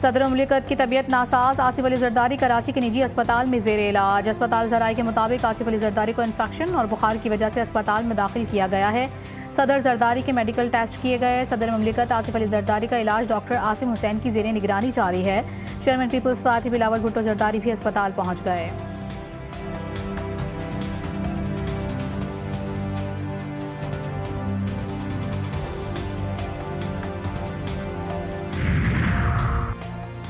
सदर मुमलिकत की तबीयत नासाज आसिफ अली जरदारी कराची के निजी अस्पताल में जेर इलाज। अस्पताल ज़राए के मुताबिक आसिफ अली जरदारी को इन्फेक्शन और बुखार की वजह से अस्पताल में दाखिल किया गया है। सदर जरदारी के मेडिकल टेस्ट किए गए। सदर मुमलिकत आसिफ अली जरदारी का इलाज डॉक्टर आसिम हुसैन की जेर निगरानी जारी है। चेयरमैन पीपल्स पार्टी बिलावल भुट्टो जरदारी भी अस्पताल पहुँच गए।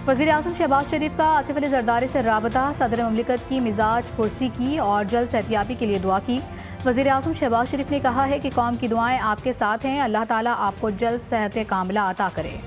वज़ीर आज़म शहबाज शरीफ का आसिफ अली जरदारी से राबता। सदर मुमलिकत की मिजाज पुरसी की और जल्द सेहतियाबी के लिए दुआ की। वज़ीर आज़म शहबाज शरीफ ने कहा है कि कौम की दुआएं आपके साथ हैं। अल्लाह ताला आपको जल्द सेहत कामिला अता करे।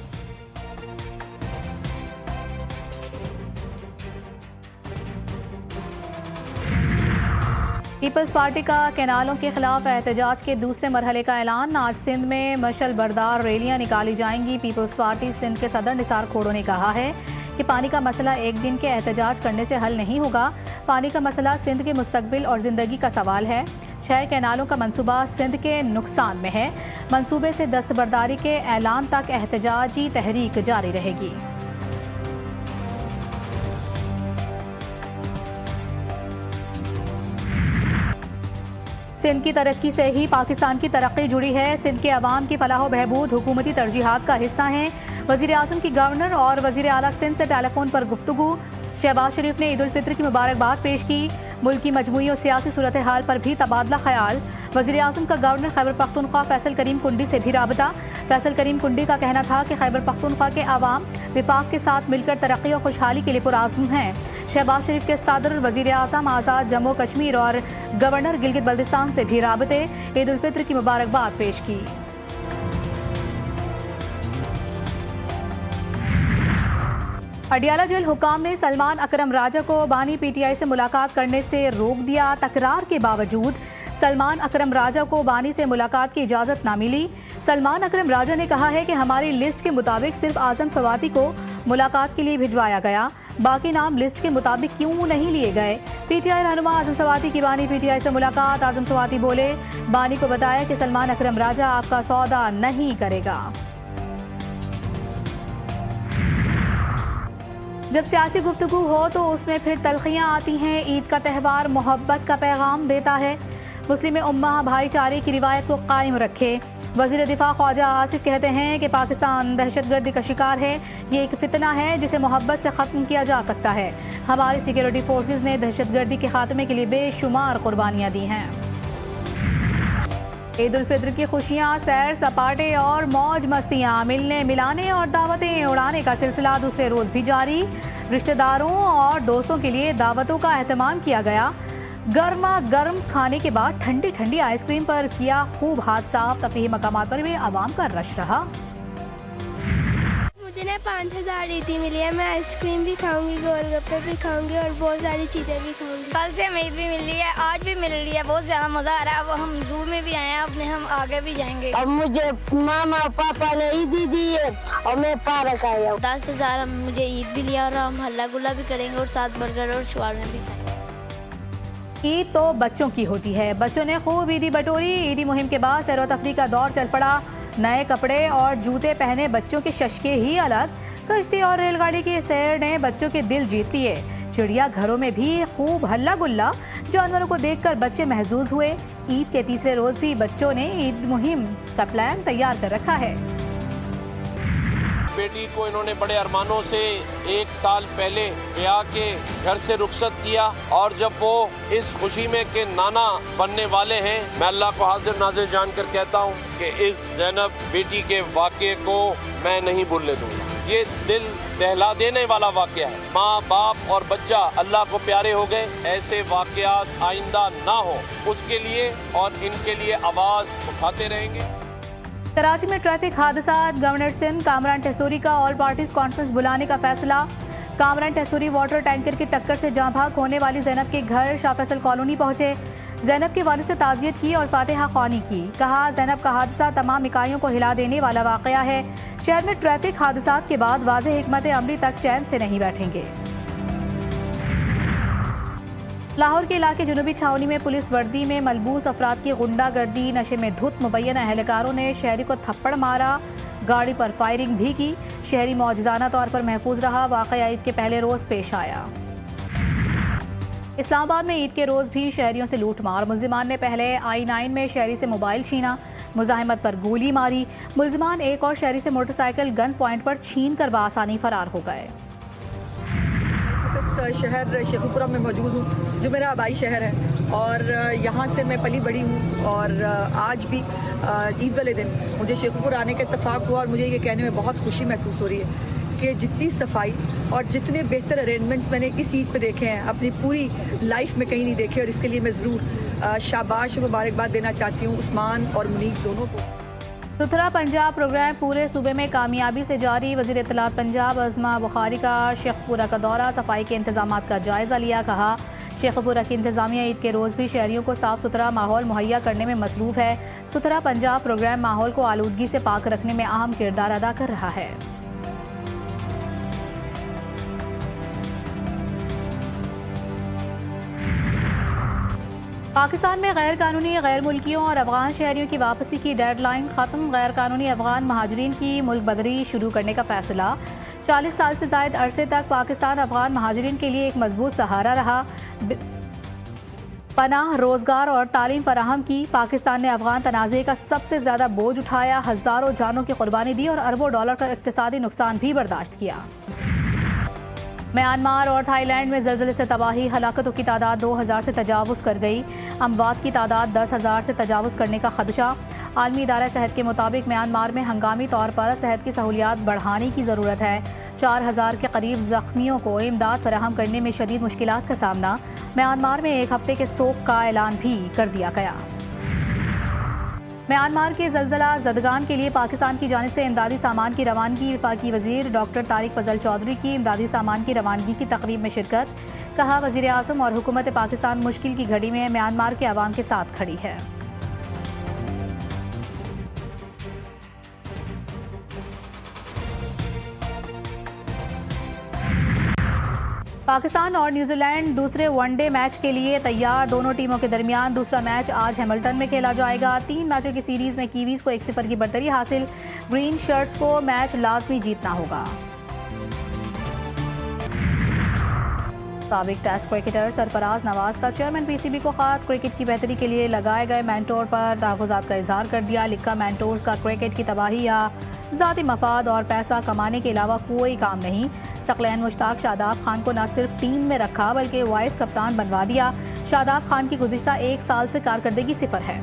पीपल्स पार्टी का कैनालों के खिलाफ एहतजाज के दूसरे मरहले का ऐलान। आज सिंध में मशल बरदार रैलियां निकाली जाएंगी। पीपल्स पार्टी सिंध के सदर निसार खोड़ो ने कहा है कि पानी का मसला एक दिन के एहतजाज करने से हल नहीं होगा। पानी का मसला सिंध के मुस्तकबिल और ज़िंदगी का सवाल है। 6 कैनालों का मंसूबा सिंध के नुकसान में है। मंसूबे से दस्तबरदारी के ऐलान तक एहतजाजी तहरीक जारी रहेगी। सिंध की तरक्की से ही पाकिस्तान की तरक्की जुड़ी है। सिंध के अवाम की फलाह बहबूद हुकूमती तरजीहात का हिस्सा हैं। वज़ीर आज़म की गवर्नर और वज़ीर आला सिंध से टेलीफोन पर गुफ्तगू। शहबाज शरीफ ने ईद उल फित्र की मुबारकबाद पेश की। मुल्क की मजमूई और सियासी सूरत हाल पर भी तबादला ख्याल। वज़ीर आज़म का गवर्नर खैबर पख्तूनख्वा फैसल करीम कुंडी से भी राबता। फैसल करीम कुंडी का कहना था कि खैबर पख्तूनख्वा के अवाम विफाक के साथ मिलकर तरक्की और खुशहाली के लिए पुरआज़्म हैं। शहबाज शरीफ के सदर, वज़ीर आज़म आज़ाद जम्मू कश्मीर और गवर्नर गिलगित बल्तिस्तान से भी राबते। ईद उल फित्र की मुबारकबाद पेश की। अडियाला जेल हुकाम ने सलमान अकरम राजा को बानी पीटीआई से मुलाकात करने से रोक दिया। तकरार के बावजूद सलमान अकरम राजा को बानी से मुलाकात की इजाज़त ना मिली। सलमान अकरम राजा ने कहा है कि हमारी लिस्ट के मुताबिक सिर्फ आज़म सवाती को मुलाकात के लिए भिजवाया गया, बाकी नाम लिस्ट के मुताबिक क्यों नहीं लिए गए। पीटीआई रहनुमा आज़म सवाती की बानी पीटीआई से मुलाकात। आज़म सवाती बोले, बानी को बताया कि सलमान अकरम राजा आपका सौदा नहीं करेगा। जब सियासी गुफ्तगू हो तो उसमें फिर तलखियाँ आती हैं। ईद का त्यौहार मोहब्बत का पैगाम देता है। मुस्लिम उम्मा भाईचारे की रिवायत को कायम रखे। वज़ीर दिफा ख्वाजा आसिफ कहते हैं कि पाकिस्तान दहशतगर्दी का शिकार है। ये एक फितना है जिसे मोहब्बत से ख़त्म किया जा सकता है। हमारी सिक्योरिटी फोर्सेस ने दहशतगर्दी के खात्मे के लिए बेशुमार कुर्बानियाँ दी हैं। ईद उल फित्र की खुशियाँ, सैर सपाटे और मौज मस्तियाँ, मिलने मिलाने और दावतें उड़ाने का सिलसिला दूसरे रोज़ भी जारी। रिश्तेदारों और दोस्तों के लिए दावतों का एहतमाम किया गया। गर्मा गर्म खाने के बाद ठंडी ठंडी आइसक्रीम पर किया खूब हाथ साफ। तफरीही मकामात पर भी आवाम का रश रहा। मुझे ना 5000 ईदी मिली है। मैं आइसक्रीम भी खाऊंगी, गोलगप्पे भी खाऊंगी और बहुत सारी चीज़ें भी खाऊंगी। कल से हमें ईद भी मिल रही है, आज भी मिल रही है। बहुत ज़्यादा मज़ा आ रहा है। अब हम जू में भी आए हैं, अपने हम आगे भी जाएंगे। अब मुझे मामा पापा ने ईदी दी है और मैं पार्क आया हूँ। 10,000 मुझे ईद भी लिया और हम हल्ला गुल्ला भी करेंगे और साथ बर्गर और शवारमे भी खाएंगे। ईद तो बच्चों की होती है। बच्चों ने खूब ईदी बटोरी। ईदी मुहिम के बाद सैर व तफरीह का दौर चल पड़ा। नए कपड़े और जूते पहने बच्चों के शशके ही अलग। कश्ती और रेलगाड़ी की सैर ने बच्चों के दिल जीत लिए। चिड़िया घरों में भी खूब हल्ला गुल्ला। जानवरों को देखकर बच्चे महजूज हुए। ईद के तीसरे रोज भी बच्चों ने ईद मुहिम का प्लान तैयार कर रखा है। बेटी को इन्होंने बड़े अरमानों से 1 साल पहले ब्याह के घर से रुखसत किया और जब वो इस खुशी में के नाना बनने वाले हैं, मैं अल्लाह को हाजिर नाजिर जानकर कहता हूँ कि इस ज़ैनब बेटी के वाक़े को मैं नहीं भूलने दूंगा। ये दिल दहला देने वाला वाक़या है। माँ बाप और बच्चा अल्लाह को प्यारे हो गए। ऐसे वाक़यात आइंदा ना हो, उसके लिए और इनके लिए आवाज़ उठाते रहेंगे। कराची में ट्रैफिक हादसा। गवर्नर सिंध कामरान टहसोरी का ऑल पार्टीज कॉन्फ्रेंस बुलाने का फैसला। कामरान टहसोरी वाटर टैंकर की टक्कर से जाँ भाग होने वाली जैनब के घर शाह फैसल कॉलोनी पहुंचे। जैनब के वालिद से ताज़ियत की और फातिहा ख्वानी की। कहा, जैनब का हादसा तमाम इकाइयों को हिला देने वाला वाक़या है। शहर में ट्रैफिक हादसात के बाद वाज़ेह हिकमत अमली तक चैन से नहीं बैठेंगे। लाहौर के इलाके जुनूबी छावनी में पुलिस वर्दी में मलबूस अफराद की गुंडागर्दी, नशे में धुत मुबैना अहलकारों ने शहरी को थप्पड़ मारा, गाड़ी पर फायरिंग भी की। शहरी मौजज़ाना तौर पर महफूज रहा। वाक़या ईद के पहले रोज़ पेश आया। इस्लामाबाद में ईद के रोज़ भी शहरियों से लूटमार। मुल्जिमान ने पहले I9 में शहरी से मोबाइल छीना, मुज़ाहिमत पर गोली मारी। मुल्जिमान एक और शहरी से मोटरसाइकिल गन पॉइंट पर छीन कर बासानी फरार हो गए। शहर शेखुपुरा में मौजूद हूँ, जो मेरा आबाई शहर है और यहाँ से मैं पली बड़ी हूँ। और आज भी ईद वाले दिन मुझे शेखुपुर आने का इत्तेफाक हुआ और मुझे ये कहने में बहुत खुशी महसूस हो रही है कि जितनी सफाई और जितने बेहतर अरेंजमेंट्स मैंने इस ईद पे देखे हैं अपनी पूरी लाइफ में कहीं नहीं देखे। और इसके लिए मैं ज़रूर शाबाश और मुबारकबाद देना चाहती हूँ उस्मान और मुनीब दोनों को। सुथरा पंजाब प्रोग्राम पूरे सूबे में कामयाबी से जारी। वज़ीर इत्तलात पंजाब अज़मा बुखारी का शेखपुरा का दौरा, सफाई के इंतजामात का जायज़ा लिया। कहा शेखपुरा की इंतजामिया ईद के रोज़ भी शहरियों को साफ़ सुथरा माहौल मुहैया करने में मसरूफ़ है। सुथरा पंजाब प्रोग्राम माहौल को आलूदगी से पाक रखने में अहम किरदार अदा कर रहा है। पाकिस्तान में गैर कानूनी गैर मुल्कियों और अफगान शहरियों की वापसी की डेडलाइन ख़त्म। गैर कानूनी अफगान महाजरीन की मुल्क बदरी शुरू करने का फैसला। 40 साल से ज़ायद अरसे तक पाकिस्तान अफगान महाजरीन के लिए एक मजबूत सहारा रहा। पनाह, रोज़गार और तालीम फराहम की। पाकिस्तान ने अफगान तनाज़े का सबसे ज़्यादा बोझ उठाया, हज़ारों जानों की कुर्बानी दी और अरबों डॉलर का इक़्तिसादी नुकसान भी बर्दाश्त किया। म्यांमार और थाईलैंड में ज़लज़ले से तबाही, हलाकतों की तादाद 2000 से तजावुज़ कर गई। अमवात की तादाद 10,000 से तजावुज़ करने का खदशा। आलमी इदारा सेहत के मुताबिक म्यांमार में हंगामी तौर पर सेहत की सहूलियात बढ़ाने की ज़रूरत है। 4000 के करीब ज़ख्मियों को इमदाद फराहम करने में शदीद मुश्किलात का सामना। म्यांमार में एक हफ्ते के सोग का ऐलान भी कर दिया गया। म्यांमार के ज़लज़ला ज़दगान के लिए पाकिस्तान की जानिब से इमदादी सामान की रवानगी। वफाकी वज़ीर डॉक्टर तारिक फजल चौधरी की इमदादी सामान की रवानगी की तकरीब में शिरकत। कहा वज़ीर आज़म और हुकूमत पाकिस्तान मुश्किल की घड़ी में म्यांमार के अवाम के साथ खड़ी है। पाकिस्तान और न्यूजीलैंड दूसरे वनडे मैच के लिए तैयार। दोनों टीमों के दरमियान दूसरा मैच आज हैमिल्टन में खेला जाएगा। 3 मैचों की सीरीज में कीवीज को 1-0 की बढ़तरी हासिल। ग्रीन शर्ट्स को मैच लाजमी जीतना होगा। साबिक टेस्ट क्रिकेटर सरफराज नवाज का चेयरमैन PCB को खात। क्रिकेट की बेहतरी के लिए लगाए गए मेंटोर पर तहफ़्फ़ुज़ात का इजहार कर दिया। लिखा मेंटोर्स का क्रिकेट की तबाही या ज़ाती मफाद और पैसा कमाने के अलावा कोई काम नहीं। सकलैन मुश्ताक शादाब खान को न सिर्फ टीम में रखा बल्कि वाइस कप्तान बनवा दिया। शादाब खान की गुज़िश्ता 1 साल से कारकर्दगी 0 है।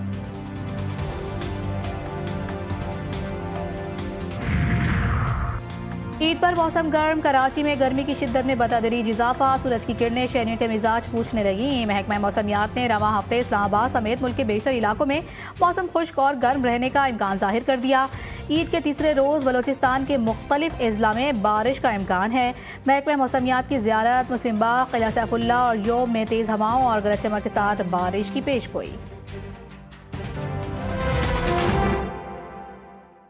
ईद पर मौसम गर्म। कराची में गर्मी की शिद्दत में बतदरीज इजाफा। सूरज की किरणें शहरियों के मिजाज पूछने लगी। महकमा मौसमियात ने रवां हफ्ते इस्लामाबाद समेत मुल्क के बेशतर इलाकों में मौसम खुश्क और गर्म रहने का इम्कान जाहिर कर दिया। ईद के तीसरे रोज़ बलोचिस्तान के मुख्तलिफ अजला में बारिश का इम्कान है। महकमा मौसमियात की ज़ियारत, मुस्लिम बाग, किला सैफुल्लाह और योम में तेज़ हवाओं और गरज चमक के साथ बारिश की पेशगोई।